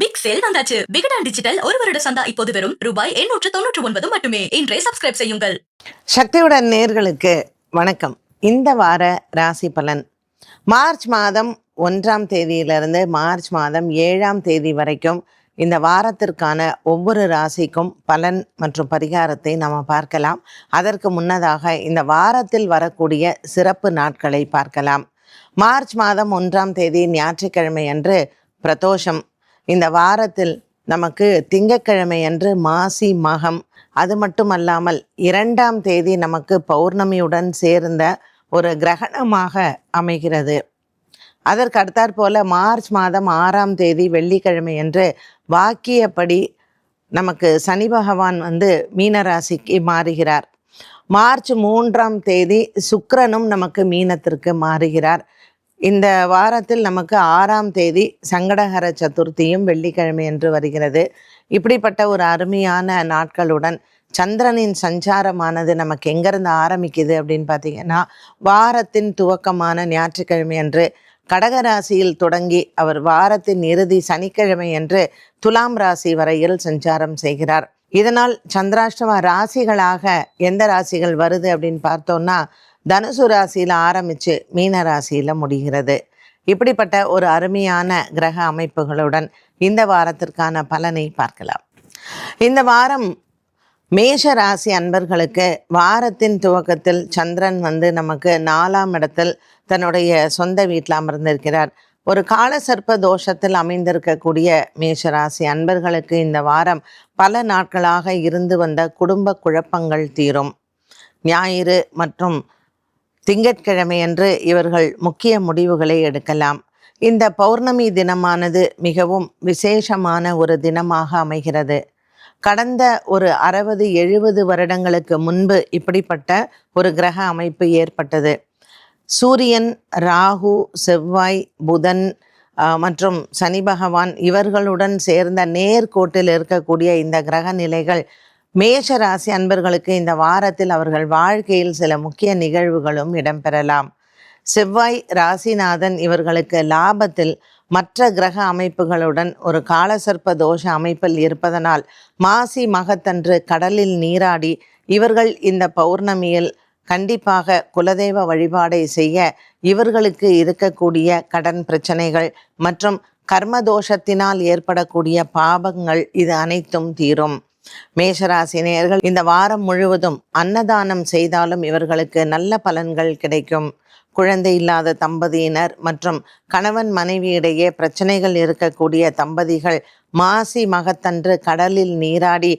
Big sale வந்தாச்சு. Vikatan digital ஒரு வருட சந்தா இப்போது வெறும் ரூபாய் 899 மட்டுமே. இன்றே சப்ஸ்கிரைப் செய்யுங்கள். சக்தியுடன் நேர்களுக்கு வணக்கம். இந்த வார ராசி பலன் மார்ச் மாதம் 1ஆம் தேதியிலிருந்து மார்ச் மாதம் 7ஆம் தேதி வரைக்கும் இந்த வாரத்திற்கான ஒவ்வொரு ராசிக்கும் பலன் மற்றும் பரிகாரத்தை நாம் பார்க்கலாம். அதற்கு முன்னதாக இந்த வாரத்தில் வரக்கூடிய சிறப்பு நாட்களை பார்க்கலாம். மார்ச் மாதம் 1ஆம் தேதி ஞாயிற்றுக்கிழமை அன்று பிரதோஷம். இந்த வாரத்தில் நமக்கு திங்கட்கிழமை அன்று மாசி மகம். அது மட்டுமல்லாமல் 2ஆம் தேதி நமக்கு பௌர்ணமியுடன் சேர்ந்த ஒரு கிரகணமாக அமைகிறது. அதற்கு அடுத்தாற்போல் மார்ச் மாதம் 6ஆம் தேதி வெள்ளிக்கிழமை அன்று வாக்கியப்படி நமக்கு சனி பகவான் மீனராசிக்கு மாறுகிறார். மார்ச் 3ஆம் தேதி சுக்கிரனும் நமக்கு மீனத்திற்கு மாறுகிறார். இந்த வாரத்தில் நமக்கு 6ஆம் தேதி சங்கடஹர சதுர்த்தியும் வெள்ளிக்கிழமை என்று வருகிறது. இப்படிப்பட்ட ஒரு அருமையான நாட்களுடன் சந்திரனின் சஞ்சாரமானது நமக்கு எங்கேருந்து ஆரம்பிக்குது அப்படின்னு பார்த்தீங்கன்னா, வாரத்தின் துவக்கமான ஞாயிற்றுக்கிழமை அன்று கடகராசியில் தொடங்கி அவர் வாரத்தின் இறுதி சனிக்கிழமை அன்று துலாம் ராசி வரையில் சஞ்சாரம் செய்கிறார். இதனால் சந்திராஷ்டம ராசிகளாக எந்த ராசிகள் வருது அப்படின்னு பார்த்தோம்னா, தனுசு ராசியில் ஆரம்பித்து மீன ராசியில் முடிகிறது. இப்படிப்பட்ட ஒரு அருமையான கிரக அமைப்புகளுடன் இந்த வாரத்திற்கான பலனை பார்க்கலாம். இந்த வாரம் மேஷ ராசி அன்பர்களுக்கு வாரத்தின் துவக்கத்தில் சந்திரன் நமக்கு 4ஆம் இடத்தில் தன்னுடைய சொந்த வீட்டில் அமர்ந்திருக்கிறார். ஒரு காலசர்ப்ப தோஷத்தில் அமைந்திருக்கக்கூடிய மேஷராசி அன்பர்களுக்கு இந்த வாரம் பல நாட்களாக இருந்து வந்த குடும்ப குழப்பங்கள் தீரும். ஞாயிறு மற்றும் திங்கட்கிழமை அன்று இவர்கள் முக்கிய முடிவுகளை எடுக்கலாம். இந்த பௌர்ணமி தினமானது மிகவும் விசேஷமான ஒரு தினமாக அமைகிறது. கடந்த ஒரு 60-70 வருடங்களுக்கு முன்பு இப்படிப்பட்ட ஒரு கிரக அமைப்பு ஏற்பட்டது. சூரியன், ராகு, செவ்வாய், புதன் மற்றும் சனி பகவான் இவர்களுடன் சேர்ந்த நேர்கோட்டில் இருக்கக்கூடிய இந்த கிரக நிலைகள் மேஷ ராசி அன்பர்களுக்கு இந்த வாரத்தில் அவர்கள் வாழ்க்கையில் சில முக்கிய நிகழ்வுகளும் இடம்பெறலாம். செவ்வாய் ராசிநாதன் இவர்களுக்கு லாபத்தில் மற்ற கிரக அமைப்புகளுடன் ஒரு காலசர்ப்ப தோஷ அமைப்பில் இருப்பதனால் மாசி மகத்தன்று கடலில் நீராடி இவர்கள் இந்த பௌர்ணமியில் கண்டிப்பாக குலதெய்வ வழிபாடை செய்ய இவர்களுக்கு இருக்கக்கூடிய கடன் பிரச்சனைகள் மற்றும் கர்மதோஷத்தினால் ஏற்படக்கூடிய பாபங்கள் இது அனைத்தும் தீரும். மேஷராசி நேயர்கள் இந்த வாரம் முழுவதும் அன்னதானம் செய்தாலும் இவர்களுக்கு நல்ல பலன்கள் கிடைக்கும். குழந்தை இல்லாத தம்பதியினர் மற்றும் கணவன் மனைவியிடையே பிரச்சனைகள் இருக்கக்கூடிய தம்பதிகள் மாசி மகத்தன்று கடலில் நீராடி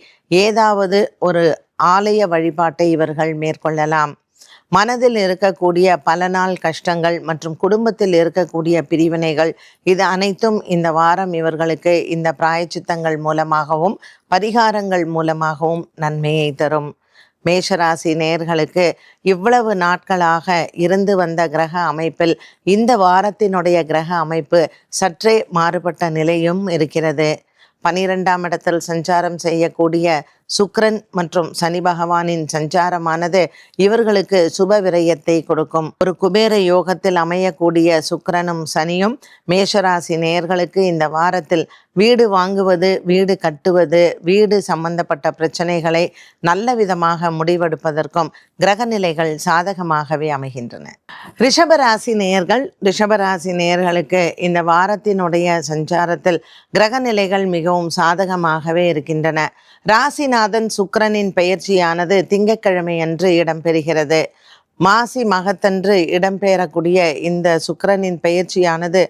ஏதாவது ஒரு ஆலய வழிபாட்டை இவர்கள் மேற்கொள்ளலாம். மனதில் இருக்கக்கூடிய பல நாள் கஷ்டங்கள் மற்றும் குடும்பத்தில் இருக்கக்கூடிய பிரிவினைகள் இது அனைத்தும் இந்த வாரம் இவர்களுக்கு இந்த பிராயச்சித்தங்கள் மூலமாகவும் பரிகாரங்கள் மூலமாகவும் நன்மையை தரும். மேஷராசி நேயர்களுக்கு இவ்வளவு நாட்களாக இருந்து வந்த கிரக அமைப்பில் இந்த வாரத்தினுடைய கிரக அமைப்பு சற்றே மாறுபட்ட நிலையும் இருக்கிறது. 12ஆம் இடத்தில் சஞ்சாரம் செய்யக்கூடிய சுக்கிரன் மற்றும் சனி பகவானின் சஞ்சாரமானது இவர்களுக்கு சுப விரயத்தை கொடுக்கும். ஒரு குபேர யோகத்தில் அமையக்கூடிய சுக்கிரனும் சனியும் மேஷராசி நேயர்களுக்கு இந்த வாரத்தில் வீடு வாங்குவது, வீடு கட்டுவது, வீடு சம்பந்தப்பட்ட பிரச்சனைகளை நல்ல விதமாக முடிவெடுப்பதற்கும் கிரகநிலைகள் சாதகமாகவே அமைகின்றன. ரிஷபராசி நேயர்களுக்கு இந்த வாரத்தினுடைய சஞ்சாரத்தில் கிரகநிலைகள் மிகவும் சாதகமாகவே இருக்கின்றன. ராசிநாதன் சுக்கிரனின் பெயர்ச்சியானது திங்கட்கிழமை அன்று இடம்பெறுகிறது. மாசி மகத்தன்று இடம்பெறக்கூடிய இந்த சுக்கிரனின் பெயர்ச்சியானது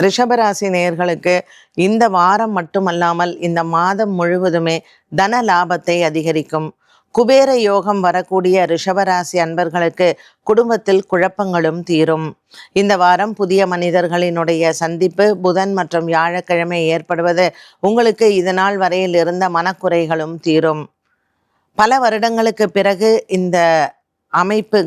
ரிஷபராசி நேயர்களுக்கு இந்த வாரம் மட்டுமல்லாமல் இந்த மாதம் முழுவதுமே தன லாபத்தை அதிகரிக்கும். குபேர யோகம் வரக்கூடிய ரிஷபராசி அன்பர்களுக்கு குடும்பத்தில் குழப்பங்களும் தீரும். இந்த வாரம் புதிய மனிதர்களினுடைய சந்திப்பு புதன் மற்றும் வியாழக்கிழமை ஏற்படுவது உங்களுக்கு இதனால் வரையில் இருந்த மனக்குறைகளும் தீரும். பல வருடங்களுக்கு பிறகு இந்த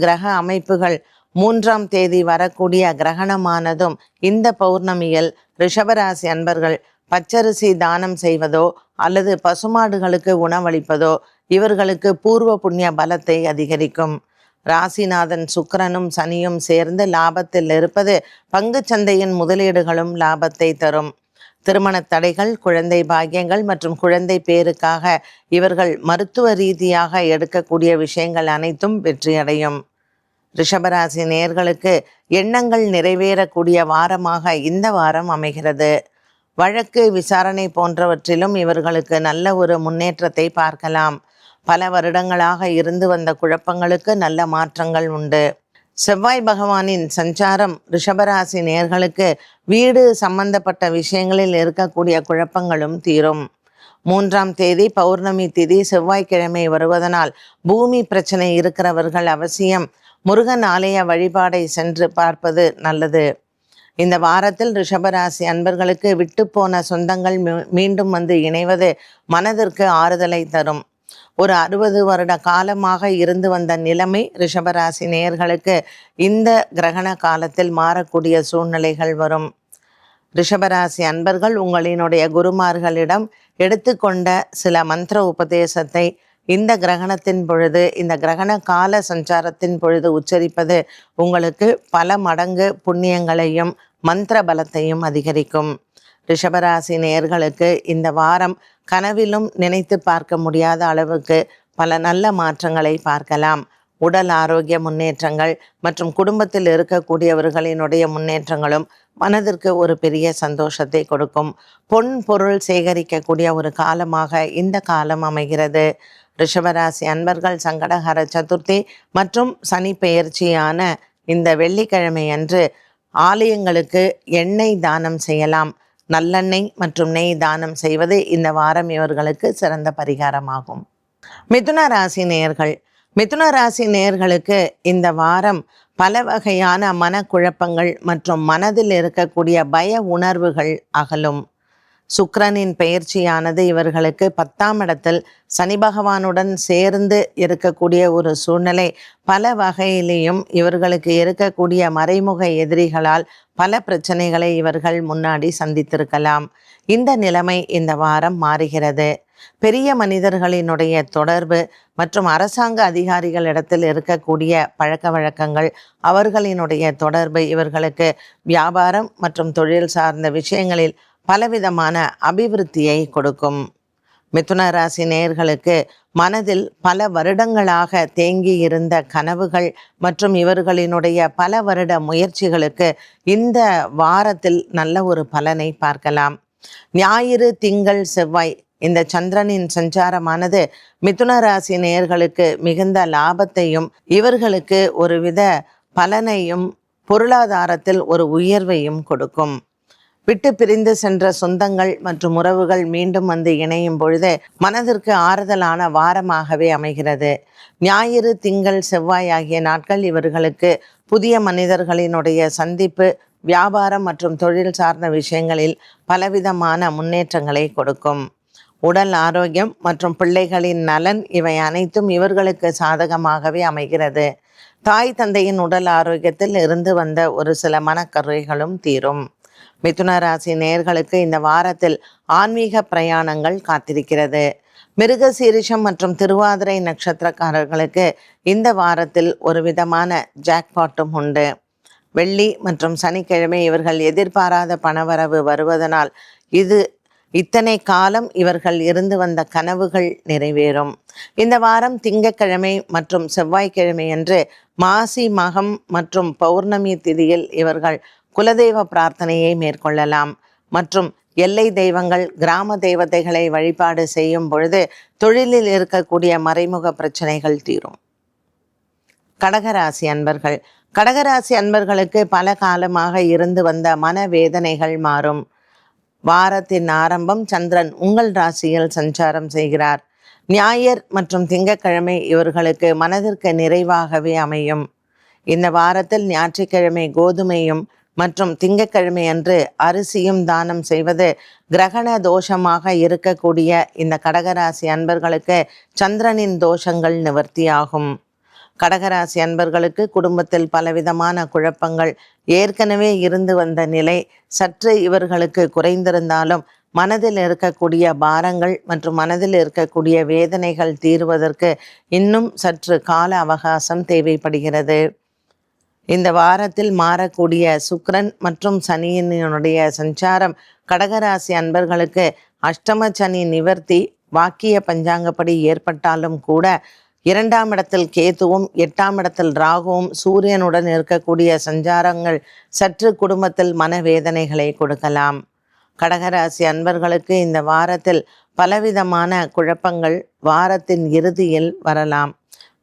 கிரக அமைப்புகள் 3ஆம் தேதி வரக்கூடிய கிரகணமானதும் இந்த பௌர்ணமியில் ரிஷபராசி அன்பர்கள் பச்சரிசி தானம் செய்வதோ அல்லது பசுமாடுகளுக்கு உணவளிப்பதோ இவர்களுக்கு பூர்வ புண்ணிய பலத்தை அதிகரிக்கும். ராசிநாதன் சுக்கிரனும் சனியும் சேர்ந்து லாபத்தில் இருப்பது பங்குச்சந்தையின் முதலீடுகளும் லாபத்தை தரும். திருமண தடைகள், குழந்தை பாக்கியங்கள் மற்றும் குழந்தை பேருக்காக இவர்கள் மருத்துவ ரீதியாக எடுக்கக்கூடிய விஷயங்கள் அனைத்தும் வெற்றியடையும். ரிஷபராசி நேயர்களுக்கு எண்ணங்கள் நிறைவேறக்கூடிய வாரமாக இந்த வாரம் அமைகிறது. வழக்கு, விசாரணை போன்றவற்றிலும் இவர்களுக்கு நல்ல ஒரு முன்னேற்றத்தை பார்க்கலாம். பல வருடங்களாக இருந்து வந்த குழப்பங்களுக்கு நல்ல மாற்றங்கள் உண்டு. செவ்வாய் பகவானின் சஞ்சாரம் ரிஷபராசி நேயர்களுக்கு வீடு சம்பந்தப்பட்ட விஷயங்களில் இருக்கக்கூடிய குழப்பங்களும் தீரும். 3ஆம் தேதி பௌர்ணமி திதி செவ்வாய்க்கிழமை வருவதனால் பூமி பிரச்சனை இருக்கிறவர்கள் அவசியம் முருகன் ஆலய வழிபாடை சென்று பார்ப்பது நல்லது. இந்த வாரத்தில் ரிஷபராசி அன்பர்களுக்கு விட்டுப்போன சொந்தங்கள் மீண்டும் வந்து இணைவது மனதிற்கு ஆறுதலை தரும். ஒரு 60 வருட காலமாக இருந்து வந்த நிலைமை ரிஷபராசி நேயர்களுக்கு இந்த கிரகண காலத்தில் மாறக்கூடிய சூழ்நிலைகள் வரும். ரிஷபராசி அன்பர்கள் உங்களினுடைய குருமார்களிடம் எடுத்துக்கொண்ட சில மந்திர உபதேசத்தை இந்த கிரகணத்தின் பொழுது, இந்த கிரகண கால சஞ்சாரத்தின் பொழுது உச்சரிப்பது உங்களுக்கு பல மடங்கு புண்ணியங்களையும் மந்திர பலத்தையும் அதிகரிக்கும். ரிஷபராசி நேயர்களுக்கு இந்த வாரம் கனவிலும் நினைத்து பார்க்க முடியாத அளவுக்கு பல நல்ல மாற்றங்களை பார்க்கலாம். உடல் ஆரோக்கிய முன்னேற்றங்கள் மற்றும் குடும்பத்தில் இருக்கக்கூடியவர்களினுடைய முன்னேற்றங்களும் மனதிற்கு ஒரு பெரிய சந்தோஷத்தை கொடுக்கும். பொன் பொருள் சேகரிக்கக்கூடிய ஒரு காலமாக இந்த காலம் அமைகிறது. ரிஷபராசி அன்பர்கள் சங்கடஹர சதுர்த்தி மற்றும் சனி பெயர்ச்சியான இந்த வெள்ளிக்கிழமை அன்று ஆலயங்களுக்கு எண்ணெய் தானம் செய்யலாம். நல்லெண்ணெய் மற்றும் நெய் தானம் செய்வது இந்த வாரம் இவர்களுக்கு சிறந்த பரிகாரமாகும். மிதுன ராசி நேயர்கள், மிதுன ராசி நேயர்களுக்கு இந்த வாரம் பல வகையான மனக்குழப்பங்கள் மற்றும் மனதில் இருக்கக்கூடிய பய உணர்வுகள் அகலும். சுக்கிரனின் பெயர்ச்சியானது இவர்களுக்கு 10ஆம் இடத்தில் சனி பகவானுடன் சேர்ந்து இருக்கக்கூடிய ஒரு சூழ்நிலை பல வகையிலேயும் இவர்களுக்கு இருக்கக்கூடிய மறைமுக எதிரிகளால் பல பிரச்சனைகளை இவர்கள் முன்னாடி சந்தித்திருக்கலாம். இந்த நிலைமை இந்த வாரம் மாறுகிறது. பெரிய மனிதர்களினுடைய தொடர்பு மற்றும் அரசாங்க அதிகாரிகளிடத்தில் இருக்கக்கூடிய பழக்க வழக்கங்கள், அவர்களினுடைய தொடர்பு இவர்களுக்கு வியாபாரம் மற்றும் தொழில் சார்ந்த விஷயங்களில் பலவிதமான அபிவிருத்தியை கொடுக்கும். மிதுன ராசி நேயர்களுக்கு மனதில் பல வருடங்களாக தேங்கி இருந்த கனவுகள் மற்றும் இவர்களினுடைய பல வருட முயற்சிகளுக்கு இந்த வாரத்தில் நல்ல ஒரு பலனை பார்க்கலாம். ஞாயிறு, திங்கள், செவ்வாய் இந்த சந்திரனின் சஞ்சாரமானது மிதுன ராசி நேயர்களுக்கு மிகுந்த லாபத்தையும் இவர்களுக்கு ஒருவித பலனையும் பொருளாதாரத்தில் ஒரு உயர்வையும் கொடுக்கும். விட்டு பிரிந்து சென்ற சொந்தங்கள் மற்றும் உறவுகள் மீண்டும் வந்து இணையும் பொழுது மனதிற்கு ஆறுதலான வாரமாகவே அமைகிறது. ஞாயிறு, திங்கள், செவ்வாய் ஆகிய நாட்கள் இவர்களுக்கு புதிய மனிதர்களினுடைய சந்திப்பு, வியாபாரம் மற்றும் தொழில் சார்ந்த விஷயங்களில் பலவிதமான முன்னேற்றங்களை கொடுக்கும். உடல் ஆரோக்கியம் மற்றும் பிள்ளைகளின் நலன் இவை அனைத்தும் இவர்களுக்கு சாதகமாகவே அமைகிறது. தாய் தந்தையின் உடல் ஆரோக்கியத்தில் இருந்து வந்த ஒரு சில மனக்கருவைகளும் தீரும். மிதுன ராசி நேயர்களுக்கு இந்த வாரத்தில் ஆன்மீக பிரயாணங்கள் காத்திருக்கிறது. மிருகசீரிஷம் மற்றும் திருவாதிரை நட்சத்திரக்காரர்களுக்கு இந்த வாரத்தில் ஒரு விதமான ஜாக்பாட்டும் உண்டு. வெள்ளி மற்றும் சனிக்கிழமை இவர்கள் எதிர்பாராத பணவரவு வருவதனால் இத்தனை காலம் இவர்கள் இருந்து வந்த கனவுகள் நிறைவேறும். இந்த வாரம் திங்கட்கிழமை மற்றும் செவ்வாய்க்கிழமை அன்று மாசி மகம் மற்றும் பௌர்ணமி திதியில் இவர்கள் குலதெய்வ பிரார்த்தனையை மேற்கொள்ளலாம். மற்றும் எல்லை தெய்வங்கள், கிராம தெய்வதைகளை வழிபாடு செய்யும் பொழுது தொழிலில் இருக்கக்கூடிய மறைமுக பிரச்சனைகள் தீரும். கடகராசி அன்பர்கள், கடகராசி அன்பர்களுக்கு பல காலமாக இருந்து வந்த மனவேதனைகள் மாறும். வாரத்தின் ஆரம்பம் சந்திரன் உங்கள் ராசியில் சஞ்சாரம் செய்கிறார். ஞாயிறு மற்றும் திங்கட்கிழமை இவர்களுக்கு மனதிற்கு நிறைவாகவே அமையும். இந்த வாரத்தில் ஞாயிற்றுக்கிழமை கோதுமையும் மற்றும் திங்கட்கிழமை அன்று அரிசியும் தானம் செய்வது கிரகண தோஷமாக இருக்கக்கூடிய இந்த கடகராசி அன்பர்களுக்கு சந்திரனின் தோஷங்கள் நிவர்த்தியாகும். கடகராசி அன்பர்களுக்கு குடும்பத்தில் பலவிதமான குழப்பங்கள் ஏற்கனவே இருந்து வந்த நிலை சற்று இவர்களுக்கு குறைந்திருந்தாலும் மனதில் இருக்கக்கூடிய பாரங்கள் மற்றும் மனதில் இருக்கக்கூடிய வேதனைகள் தீர்வதற்கு இன்னும் சற்று கால அவகாசம் தேவைப்படுகிறது. இந்த வாரத்தில் மாறக்கூடிய சுக்கிரன் மற்றும் சனியினுடைய சஞ்சாரம் கடகராசி அன்பர்களுக்கு அஷ்டம சனி நிவர்த்தி வாக்கிய பஞ்சாங்கப்படி ஏற்பட்டாலும் கூட 2ஆம் இடத்தில் கேதுவும் 8ஆம் இடத்தில் ராகுவும் சூரியனுடன் இருக்கக்கூடிய சஞ்சாரங்கள் சற்று குடும்பத்தில் மனவேதனைகளை கொடுக்கலாம். கடகராசி அன்பர்களுக்கு இந்த வாரத்தில் பலவிதமான குழப்பங்கள் வாரத்தின் இறுதியில் வரலாம்.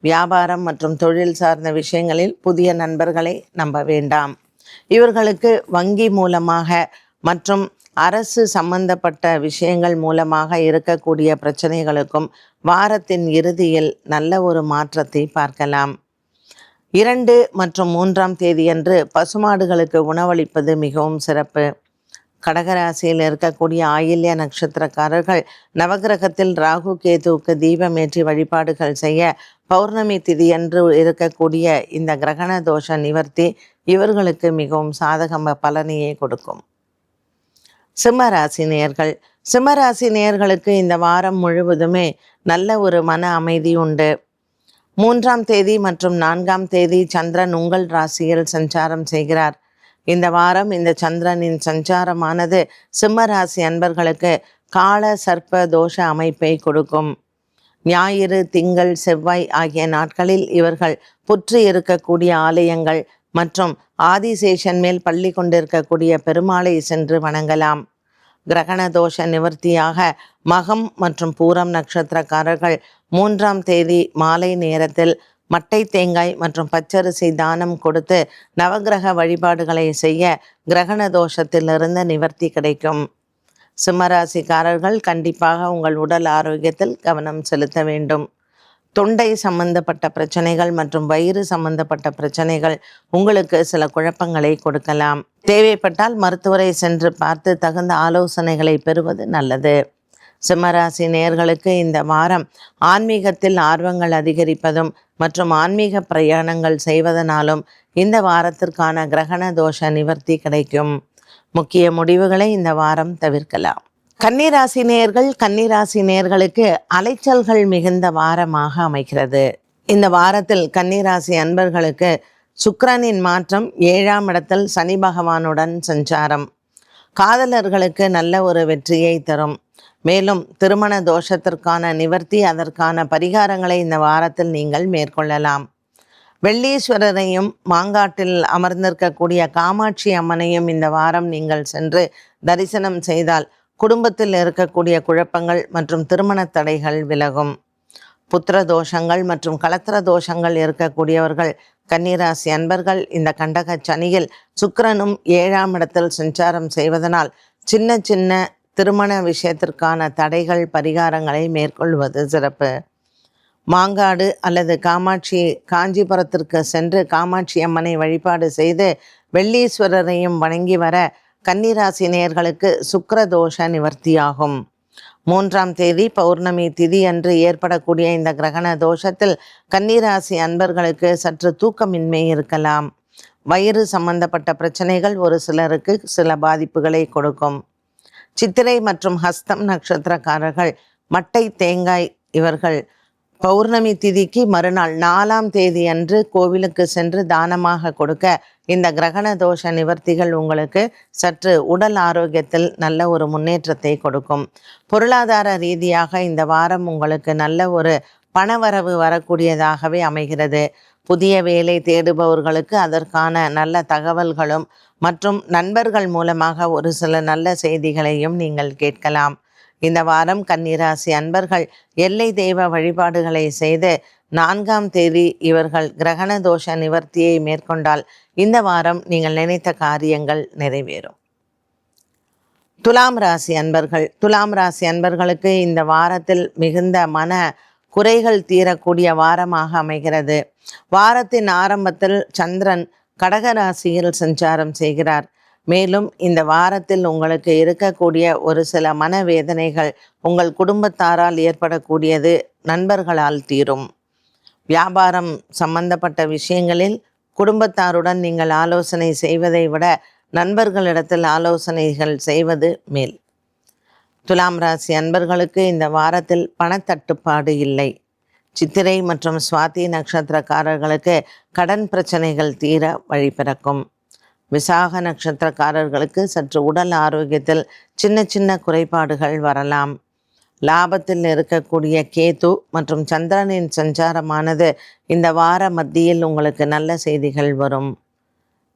வியாபாரம் மற்றும் தொழில் சார்ந்த விஷயங்களில் புதிய நண்பர்களை நம்ப வேண்டாம். இவர்களுக்கு வங்கி மூலமாக மற்றும் அரசு சம்பந்தப்பட்ட விஷயங்கள் மூலமாக இருக்கக்கூடிய பிரச்சனைகளுக்கும் வாரத்தின் இறுதியில் நல்ல ஒரு மாற்றத்தை பார்க்கலாம். 2 மற்றும் 3ஆம் தேதியன்று பசுமாடுகளுக்கு உணவளிப்பது மிகவும் சிறப்பு. கடகராசியில் இருக்கக்கூடிய ஆயில்ய நட்சத்திரக்காரர்கள் நவகிரகத்தில் ராகு கேதுவுக்கு தீபமேற்றி வழிபாடுகள் செய்ய பௌர்ணமி திதியன்று இருக்கக்கூடிய இந்த கிரகண தோஷ நிவர்த்தி இவர்களுக்கு மிகவும் சாதக பலனையை கொடுக்கும். சிம்மராசி நேயர்கள், சிம்மராசி நேயர்களுக்கு இந்த வாரம் முழுவதுமே நல்ல ஒரு மன அமைதி உண்டு. 3ஆம் தேதி மற்றும் 4ஆம் தேதி சந்திரன் உங்கள் ராசியில் சஞ்சாரம் செய்கிறார். இந்த வாரம் இந்த சந்திரனின் சஞ்சாரமானது சிம்ம ராசி அன்பர்களுக்கு கால சர்ப்ப தோஷ அமைப்பை கொடுக்கும். ஞாயிறு, திங்கள், செவ்வாய் ஆகிய நாட்களில் இவர்கள் புற்று இருக்கக்கூடிய ஆலயங்கள் மற்றும் ஆதிசேஷன் மேல் பள்ளி கொண்டிருக்கக்கூடிய பெருமாளை சென்று வணங்கலாம். கிரகண தோஷ நிவர்த்தியாக மகம் மற்றும் பூரம் நட்சத்திரக்காரர்கள் 3ஆம் தேதி மாலை நேரத்தில் மட்டை தேங்காய் மற்றும் பச்சரிசி தானம் கொடுத்து நவகிரக வழிபாடுகளை செய்ய கிரகண தோஷத்திலிருந்து நிவர்த்தி கிடைக்கும். சிம்மராசிக்காரர்கள் கண்டிப்பாக உங்கள் உடல் ஆரோக்கியத்தில் கவனம் செலுத்த வேண்டும். தொண்டை சம்பந்தப்பட்ட பிரச்சனைகள் மற்றும் வயிறு சம்பந்தப்பட்ட பிரச்சனைகள் உங்களுக்கு சில குழப்பங்களை கொடுக்கலாம். தேவைப்பட்டால் மருத்துவரை சென்று பார்த்து தகுந்த ஆலோசனைகளை பெறுவது நல்லது. சிம்மராசி நேயர்களுக்கு இந்த வாரம் ஆன்மீகத்தில் ஆர்வங்கள் அதிகரிப்பதும் மற்றும் ஆன்மீக பிரயாணங்கள் செய்வதனாலும் இந்த வாரத்திற்கான கிரகண தோஷ நிவர்த்தி கிடைக்கும். முக்கிய முடிவுகளை இந்த வாரம் தவிர்க்கலாம். கன்னிராசி நேயர்கள், கன்னிராசி நேயர்களுக்கு அலைச்சல்கள் மிகுந்த வாரமாக அமைகிறது. இந்த வாரத்தில் கன்னிராசி அன்பர்களுக்கு சுக்கிரனின் மாற்றம் 7ஆம் இடத்தில் சனி பகவானுடன் சஞ்சாரம் காதலர்களுக்கு நல்ல ஒரு வெற்றியை தரும். மேலும் திருமண தோஷத்திற்கான நிவர்த்தி, அதற்கான பரிகாரங்களை இந்த வாரத்தில் நீங்கள் மேற்கொள்ளலாம். வெள்ளீஸ்வரரையும் மாங்காட்டில் அமர்ந்திருக்கக்கூடிய காமாட்சி அம்மனையும் இந்த வாரம் நீங்கள் சென்று தரிசனம் செய்தால் குடும்பத்தில் இருக்கக்கூடிய குழப்பங்கள் மற்றும் திருமண தடைகள் விலகும். புத்திர தோஷங்கள் மற்றும் கலத்திர தோஷங்கள் இருக்கக்கூடியவர்கள் கன்னிராசி அன்பர்கள் இந்த கண்டக சனியில் சுக்கிரனும் 7ஆம் இடத்தில் சஞ்சாரம் செய்வதனால் சின்ன சின்ன திருமண விஷயத்திற்கான தடைகள் பரிகாரங்களை மேற்கொள்வது சிறப்பு. மாங்காடு அல்லது காஞ்சிபுரத்திற்கு சென்று காமாட்சி அம்மனை வழிபாடு செய்து வெள்ளீஸ்வரரையும் வணங்கி வர கன்னிராசி நேயர்களுக்கு சுக்கிர தோஷ நிவர்த்தியாகும். 3ஆம் தேதி பௌர்ணமி திதி அன்று ஏற்படக்கூடிய இந்த கிரகண தோஷத்தில் கன்னிராசி அன்பர்களுக்கு சற்று தூக்கமின்மை இருக்கலாம். வயிறு சம்பந்தப்பட்ட பிரச்சனைகள் ஒரு சிலருக்கு சில பாதிப்புகளை கொடுக்கும். சித்திரை மற்றும் ஹஸ்தம் நட்சத்திரக்காரர்கள் மட்டை தேங்காய் இவர்கள் பௌர்ணமி திதிக்கு மறுநாள் 4ஆம் தேதி அன்று கோவிலுக்கு சென்று தானமாக கொடுக்க இந்த கிரகண தோஷ நிவர்த்திகள் உங்களுக்கு சற்று உடல் ஆரோக்கியத்தில் நல்ல ஒரு முன்னேற்றத்தை கொடுக்கும். பொருளாதார ரீதியாக இந்த வாரம் உங்களுக்கு நல்ல ஒரு பணவரவு வரக்கூடியதாகவே அமைகிறது. புதிய வேலை தேடுபவர்களுக்கு அதற்கான நல்ல தகவல்களும் மற்றும் நண்பர்கள் மூலமாக ஒரு சில நல்ல செய்திகளையும் நீங்கள் கேட்கலாம். இந்த வாரம் கன்னிராசி அன்பர்கள் எல்லை தெய்வ வழிபாடுகளை செய்து 4ஆம் தேதி இவர்கள் கிரகண தோஷ நிவர்த்தியை மேற்கொண்டால் இந்த வாரம் நீங்கள் நினைத்த காரியங்கள் நிறைவேறும். துலாம் ராசி அன்பர்கள், துலாம் ராசி அன்பர்களுக்கு இந்த வாரத்தில் மிகுந்த மன குறைகள் தீரக்கூடிய வாரமாக அமைகிறது. வாரத்தின் ஆரம்பத்தில் சந்திரன் கடகராசியில் சஞ்சாரம் செய்கிறார். மேலும் இந்த வாரத்தில் உங்களுக்கு இருக்கக்கூடிய ஒரு சில மனவேதனைகள் உங்கள் குடும்பத்தாரால் ஏற்படக்கூடியது நண்பர்களால் தீரும். வியாபாரம் சம்பந்தப்பட்ட விஷயங்களில் குடும்பத்தாருடன் நீங்கள் ஆலோசனை செய்வதை விட நண்பர்களிடத்தில் ஆலோசனைகள் செய்வது மேல். துலாம் ராசி அன்பர்களுக்கு இந்த வாரத்தில் பணத்தட்டுப்பாடு இல்லை. சித்திரை மற்றும் சுவாதி நட்சத்திரக்காரர்களுக்கு கடன் பிரச்சனைகள் தீர வழி பிறக்கும். விசாக நட்சத்திரக்காரர்களுக்கு சற்று உடல் ஆரோக்கியத்தில் சின்ன சின்ன குறைபாடுகள் வரலாம். லாபத்தில் இருக்கக்கூடிய கேது மற்றும் சந்திரனின் சஞ்சாரமானது இந்த வார மத்தியில் உங்களுக்கு நல்ல செய்திகள் வரும்.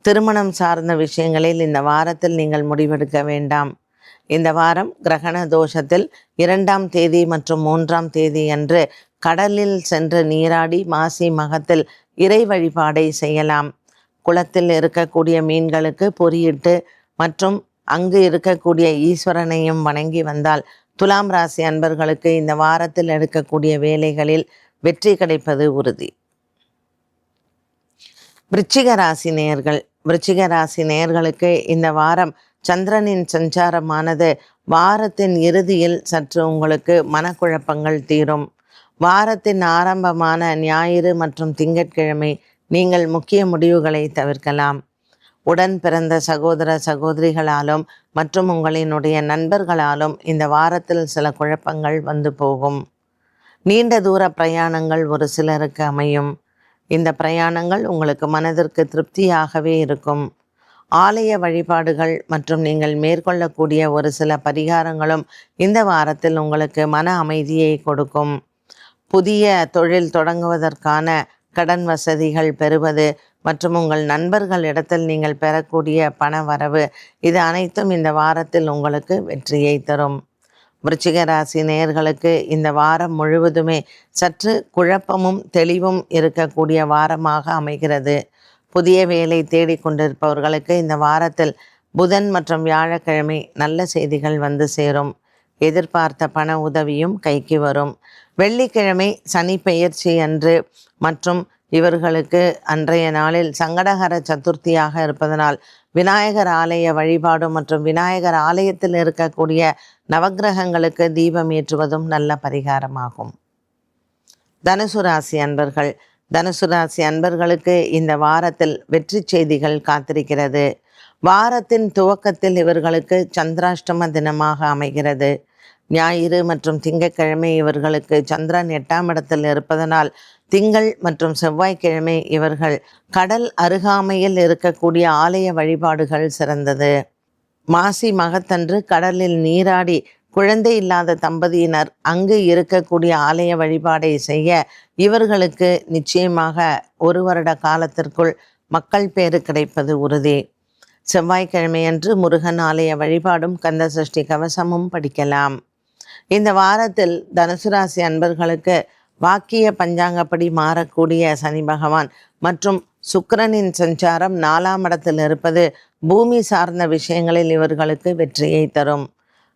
திருமணம் சார்ந்த விஷயங்களில் இந்த வாரத்தில் நீங்கள் முடிவெடுக்க வேண்டாம். இந்த வாரம் கிரகண தோஷத்தில் 2ஆம் தேதி மற்றும் 3ஆம் தேதி அன்று கடலில் சென்று நீராடி மாசி மகத்தில் இறை வழிபாடை செய்யலாம். குளத்தில் இருக்கக்கூடிய மீன்களுக்கு பொரியிட்டு மற்றும் அங்கு இருக்கக்கூடிய ஈஸ்வரனையும் வணங்கி வந்தால் துலாம் ராசி அன்பர்களுக்கு இந்த வாரத்தில் எடுக்கக்கூடிய வேலைகளில் வெற்றி கிடைப்பது உறுதி. விருச்சிக ராசி நேயர்களுக்கு இந்த வாரம் சந்திரனின் சஞ்சாரமானது வாரத்தின் இறுதியில் சற்று உங்களுக்கு மனக்குழப்பங்கள் தீரும். வாரத்தின் ஆரம்பமான ஞாயிறு மற்றும் திங்கட்கிழமை நீங்கள் முக்கிய முடிவுகளை தவிர்க்கலாம். உடன் பிறந்த சகோதர சகோதரிகளாலும் மற்றும் உங்களினுடைய நண்பர்களாலும் இந்த வாரத்தில் சில குழப்பங்கள் வந்து போகும். நீண்ட தூர பிரயாணங்கள் ஒரு சிலருக்கு அமையும். இந்த பிரயாணங்கள் உங்களுக்கு மனதிற்கு திருப்தியாகவே இருக்கும். ஆலய வழிபாடுகள் மற்றும் நீங்கள் மேற்கொள்ளக்கூடிய ஒரு சில பரிகாரங்களும் இந்த வாரத்தில் உங்களுக்கு மன அமைதியை கொடுக்கும். புதிய தொழில் தொடங்குவதற்கான கடன் வசதிகள் பெறுவது மற்றும் உங்கள் நண்பர்களிடத்தில் நீங்கள் பெறக்கூடிய பண வரவு, இது அனைத்தும் இந்த வாரத்தில் உங்களுக்கு வெற்றியை தரும். விருச்சிக ராசி நேயர்களுக்கு இந்த வாரம் முழுவதுமே சற்று குழப்பமும் தெளிவும் இருக்கக்கூடிய வாரமாக அமைகிறது. புதிய வேலை தேடிக்கொண்டிருப்பவர்களுக்கு இந்த வாரத்தில் புதன் மற்றும் வியாழக்கிழமை நல்ல செய்திகள் வந்து சேரும். எதிர்பார்த்த பண உதவியும் கைக்கு வரும். வெள்ளிக்கிழமை சனி பெயர்ச்சி அன்று மற்றும் இவர்களுக்கு அன்றைய நாளில் சங்கடஹர சதுர்த்தியாக இருப்பதனால் விநாயகர் ஆலய வழிபாடு மற்றும் விநாயகர் ஆலயத்தில் இருக்கக்கூடிய நவக்கிரகங்களுக்கு தீபம் ஏற்றுவதும் நல்ல பரிகாரமாகும். தனுசு ராசி அன்பர்களுக்கு இந்த வாரத்தில் வெற்றி செய்திகள் காத்திருக்கிறது. வாரத்தின் துவக்கத்தில் இவர்களுக்கு சந்திராஷ்டம தினமாக அமைகிறது. ஞாயிறு மற்றும் திங்கட்கிழமை இவர்களுக்கு சந்திரன் 8ஆம் இடத்தில் இருப்பதனால் திங்கள் மற்றும் செவ்வாய்க்கிழமை இவர்கள் கடல் அருகாமையில் இருக்கக்கூடிய ஆலய வழிபாடுகள் சிறந்தது. மாசி மகத்தன்று கடலில் நீராடி குழந்தை இல்லாத தம்பதியினர் அங்கு இருக்கக்கூடிய ஆலய வழிபாடை செய்ய இவர்களுக்கு நிச்சயமாக 1 வருட காலத்திற்குள் மக்கள் பேறு கிடைப்பது உறுதி. செவ்வாய்க்கிழமையன்று முருகன் ஆலய வழிபாடும் கந்த சஷ்டி கவசமும் படிக்கலாம். இந்த வாரத்தில் தனுசு ராசி அன்பர்களுக்கு வாக்கிய பஞ்சாங்கப்படி மாறக்கூடிய சனி பகவான் மற்றும் சுக்கிரனின் சஞ்சாரம் 4ஆம் இடத்தில் இருப்பது பூமி சார்ந்த விஷயங்களில் இவர்களுக்கு வெற்றியை தரும்.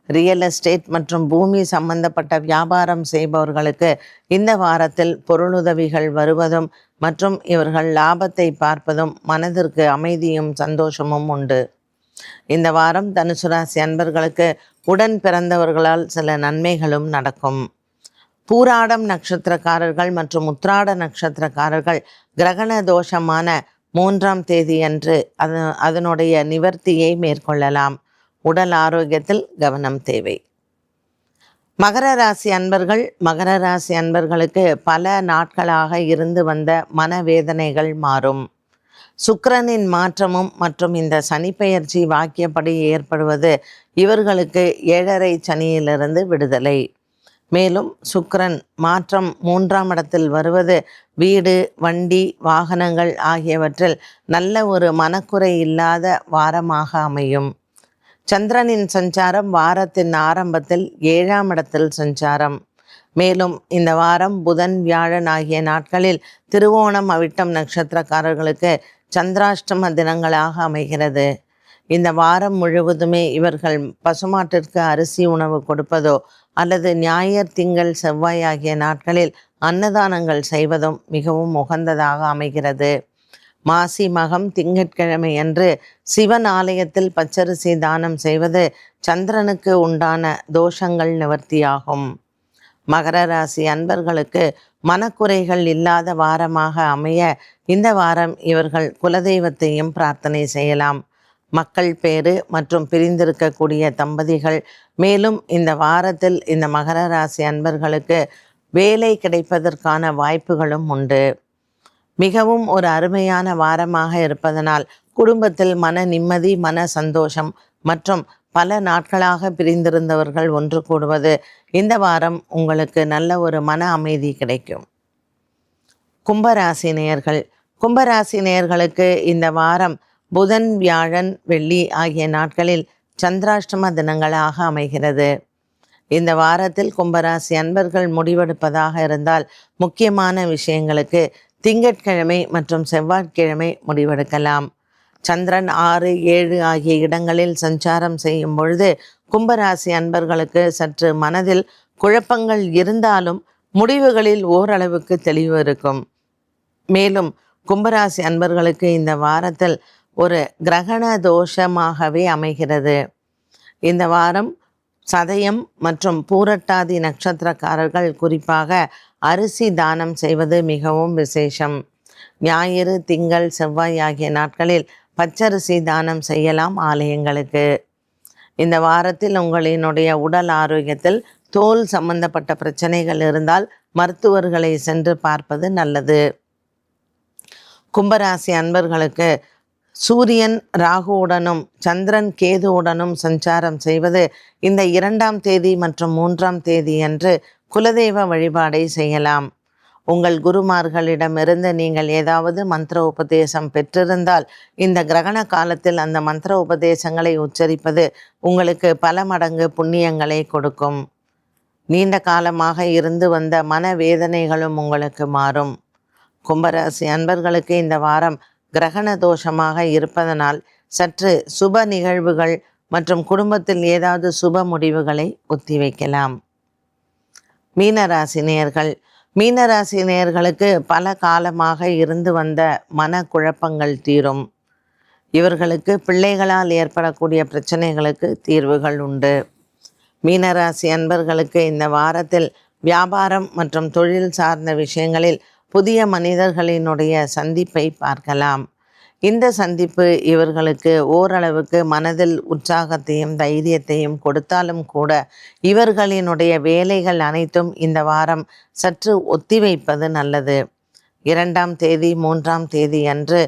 ரியல் எஸ்டேட் மற்றும் பூமி சம்பந்தப்பட்ட வியாபாரம் செய்பவர்களுக்கு இந்த வாரத்தில் பொருளுதவிகள் வருவதும் மற்றும் இவர்கள் லாபத்தை பார்ப்பதும் மனதிற்கு அமைதியும் சந்தோஷமும் உண்டு. இந்த வாரம் தனுசு ராசி அன்பர்களுக்கு உடன் பிறந்தவர்களால் சில நன்மைகளும் நடக்கும். பூராடம் நட்சத்திரக்காரர்கள் மற்றும் உத்திராட நட்சத்திரக்காரர்கள் கிரகண தோஷமான 3ஆம் தேதி அன்று அதனுடைய நிவர்த்தியை மேற்கொள்ளலாம். உடல் ஆரோக்கியத்தில் கவனம் தேவை. மகர ராசி அன்பர்களுக்கு பல நாட்களாக இருந்து வந்த மனவேதனைகள் மாறும். சுக்கிரனின் மாற்றமும் மற்றும் இந்த சனிப்பெயர்ச்சி வாக்கியப்படி ஏற்படுவது இவர்களுக்கு 7.5 சனியிலிருந்து விடுதலை. மேலும் சுக்கிரன் மாற்றம் 3ஆம் இடத்தில் வருவது வீடு, வண்டி, வாகனங்கள் ஆகியவற்றில் நல்ல ஒரு மனக்குறை இல்லாத வாரமாக அமையும். சந்திரனின் சஞ்சாரம் வாரத்தின் ஆரம்பத்தில் 7ஆம் இடத்தில் சஞ்சாரம். மேலும் இந்த வாரம் புதன், வியாழன் ஆகிய நாட்களில் திருவோணம், அவிட்டம் நட்சத்திரக்காரர்களுக்கு சந்திராஷ்டம தினங்களாக அமைகிறது. இந்த வாரம் முழுவதுமே இவர்கள் பசுமாட்டிற்கு அரிசி உணவு கொடுப்பதோ அல்லது ஞாயிறு, திங்கள், செவ்வாய் ஆகிய நாட்களில் அன்னதானங்கள் செய்வதும் மிகவும் உகந்ததாக அமைகிறது. மாசி மகம் திங்கட்கிழமை அன்று சிவன் ஆலயத்தில் பச்சரிசி தானம் செய்வது சந்திரனுக்கு உண்டான தோஷங்கள் நிவர்த்தியாகும். மகர ராசி அன்பர்களுக்கு மனக்குறைகள் இல்லாத வாரமாக அமைய இந்த வாரம் இவர்கள் குலதெய்வத்தையும் பிரார்த்தனை செய்யலாம். மக்கள் பேறு மற்றும் பிரிந்திருக்கக்கூடிய தம்பதிகள் மேலும் இந்த வாரத்தில் இந்த மகர ராசி அன்பர்களுக்கு வேலை கிடைப்பதற்கான வாய்ப்புகளும் உண்டு. மிகவும் ஒரு அருமையான வாரமாக இருப்பதனால் குடும்பத்தில் மன நிம்மதி, மன சந்தோஷம் மற்றும் பல நாட்களாக பிரிந்திருந்தவர்கள் ஒன்று கூடுவது, இந்த வாரம் உங்களுக்கு நல்ல ஒரு மன அமைதி கிடைக்கும். கும்பராசி நேயர்கள், கும்பராசி நேயர்களுக்கு இந்த வாரம் புதன், வியாழன், வெள்ளி ஆகிய நாட்களில் சந்திராஷ்டம தினங்களாக அமைகிறது. இந்த வாரத்தில் கும்பராசி அன்பர்கள் முடிவெடுப்பதாக இருந்தால் முக்கியமான விஷயங்களுக்கு திங்கட்கிழமை மற்றும் செவ்வாய்க்கிழமை முடிவெடுக்கலாம். சந்திரன் 6, 7 ஆகிய இடங்களில் சஞ்சாரம் செய்யும் பொழுது கும்பராசி அன்பர்களுக்கு சற்று மனதில் குழப்பங்கள் இருந்தாலும் முடிவுகளில் ஓரளவுக்கு தெளிவு இருக்கும். மேலும் கும்பராசி அன்பர்களுக்கு இந்த வாரத்தில் ஒரு கிரகண தோஷமாகவே அமைகிறது. இந்த வாரம் சதயம் மற்றும் பூரட்டாதி நட்சத்திரக்காரர்கள் குறிப்பாக அரிசி தானம் செய்வது மிகவும் விசேஷம். ஞாயிறு, திங்கள், செவ்வாய் ஆகிய நாட்களில் பச்சரிசி தானம் செய்யலாம் ஆலயங்களுக்கு. இந்த வாரத்தில் உங்களினுடைய உடல் ஆரோக்கியத்தில் தோல் சம்பந்தப்பட்ட பிரச்சனைகள் இருந்தால் மருத்துவர்களை சென்று பார்ப்பது நல்லது. கும்பராசி அன்பர்களுக்கு சூரியன் ராகுவுடனும் சந்திரன் கேதுவுடனும் சஞ்சாரம் செய்வது இந்த 2ஆம் தேதி மற்றும் 3ஆம் தேதி அன்று குலதெய்வ வழிபாடை செய்யலாம். உங்கள் குருமார்களிடமிருந்து நீங்கள் ஏதாவது மந்திர உபதேசம் பெற்றிருந்தால் இந்த கிரகண காலத்தில் அந்த மந்திர உபதேசங்களை உச்சரிப்பது உங்களுக்கு பல மடங்கு புண்ணியங்களை கொடுக்கும். நீண்ட காலமாக இருந்து வந்த மனவேதனைகளும் உங்களுக்கு மாறும். கும்பராசி அன்பர்களுக்கு இந்த வாரம் கிரகண தோஷமாக இருப்பதனால் சற்று சுப நிகழ்வுகள் மற்றும் குடும்பத்தில் ஏதாவது சுப முடிவுகளை ஒத்திவைக்கலாம். மீனராசி நேயர்கள், மீனராசி நேயர்களுக்கு பல காலமாக இருந்து வந்த மனக்குழப்பங்கள் தீரும். இவர்களுக்கு பிள்ளைகளால் ஏற்படக்கூடிய பிரச்சனைகளுக்கு தீர்வுகள் உண்டு. மீனராசி அன்பர்களுக்கு இந்த வாரத்தில் வியாபாரம் மற்றும் தொழில் சார்ந்த விஷயங்களில் புதிய மனிதர்களினுடைய சந்திப்பை பார்க்கலாம். இந்த சந்திப்பு இவர்களுக்கு ஓரளவுக்கு மனதில் உற்சாகத்தையும் தைரியத்தையும் கொடுத்தாலும் கூட இவர்களினுடைய வேலைகள் அனைத்தும் இந்த வாரம் சற்று ஒத்திவைப்பது நல்லது. 2ஆம் தேதி 3ஆம் தேதி அன்று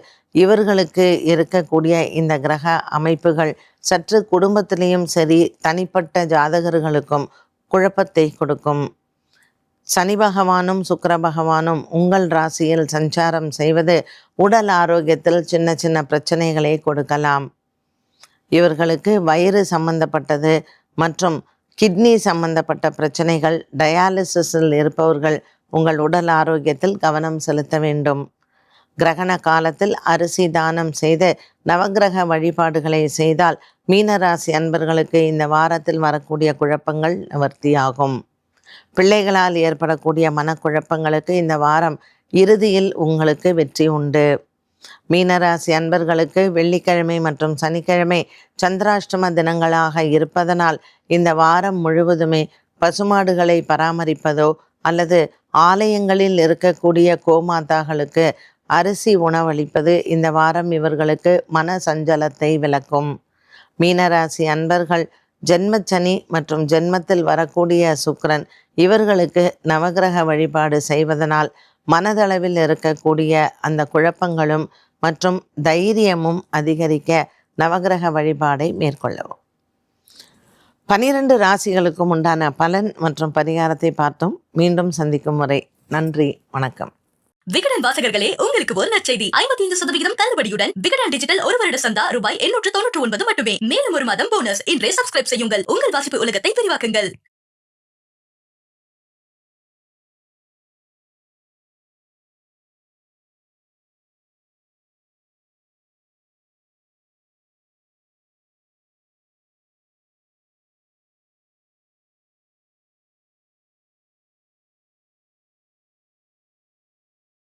இவர்களுக்கு இருக்கக்கூடிய இந்த கிரக அமைப்புகள் சற்று குடும்பத்திலையும் சரி தனிப்பட்ட ஜாதகர்களுக்கும் குழப்பத்தை கொடுக்கும். சனி பகவானும் சுக்கிர பகவானும் உங்கள் ராசியில் சஞ்சாரம் செய்வது உடல் ஆரோக்கியத்தில் சின்ன சின்ன பிரச்சனைகளை கொடுக்கலாம். இவர்களுக்கு வயிறு சம்பந்தப்பட்டது மற்றும் கிட்னி சம்பந்தப்பட்ட பிரச்சனைகள், டயாலிசிஸில் இருப்பவர்கள் உங்கள் உடல் ஆரோக்கியத்தில் கவனம் செலுத்த வேண்டும். கிரகண காலத்தில் அரிசி தானம் செய்து நவக்கிரக வழிபாடுகளை செய்தால் மீனராசி அன்பர்களுக்கு இந்த வாரத்தில் வரக்கூடிய குழப்பங்கள் நிவர்த்தியாகும். பிள்ளைகளால் ஏற்படக்கூடிய மனக்குழப்பங்களுக்கு இந்த வாரம் இறுதியில் உங்களுக்கு வெற்றி உண்டு. மீனராசி அன்பர்களுக்கு வெள்ளிக்கிழமை மற்றும் சனிக்கிழமை சந்திராஷ்டம தினங்களாக இருப்பதனால் இந்த வாரம் முழுவதுமே பசுமாடுகளை பராமரிப்பதோ அல்லது ஆலயங்களில் இருக்கக்கூடிய கோமாதாக்களுக்கு அரிசி உணவளிப்பது இந்த வாரம் இவர்களுக்கு மன சஞ்சலத்தை விலக்கும். மீனராசி அன்பர்கள் ஜென்மச்சனி மற்றும் ஜென்மத்தில் வரக்கூடிய சுக்கிரன் இவர்களுக்கு நவக்கிரக வழிபாடு செய்வதனால் மனதளவில் இருக்கக்கூடிய அந்த குழப்பங்களும் மற்றும் தைரியமும் அதிகரிக்க நவக்கிரக வழிபாடை மேற்கொள்ளவும். 12 ராசிகளுக்கும் உண்டான பலன் மற்றும் பரிகாரத்தை பார்த்தோம். மீண்டும் சந்திக்கும் முறை நன்றி, வணக்கம். விகடன் வாசகர்களே, உங்களுக்கு ஒரு நற்செய்தி. 55% தள்ளுபடியுடன் விகடன் டிஜிட்டல் ஒரு வருட சந்தா ரூபாய் 899 மட்டுமே. மேலும் ஒரு மாதம் போனஸ். இன்றே சப்ஸ்கிரைப் செய்யுங்கள். உங்கள் வாசிப்பு உலகத்தை விரிவாக்குங்கள்.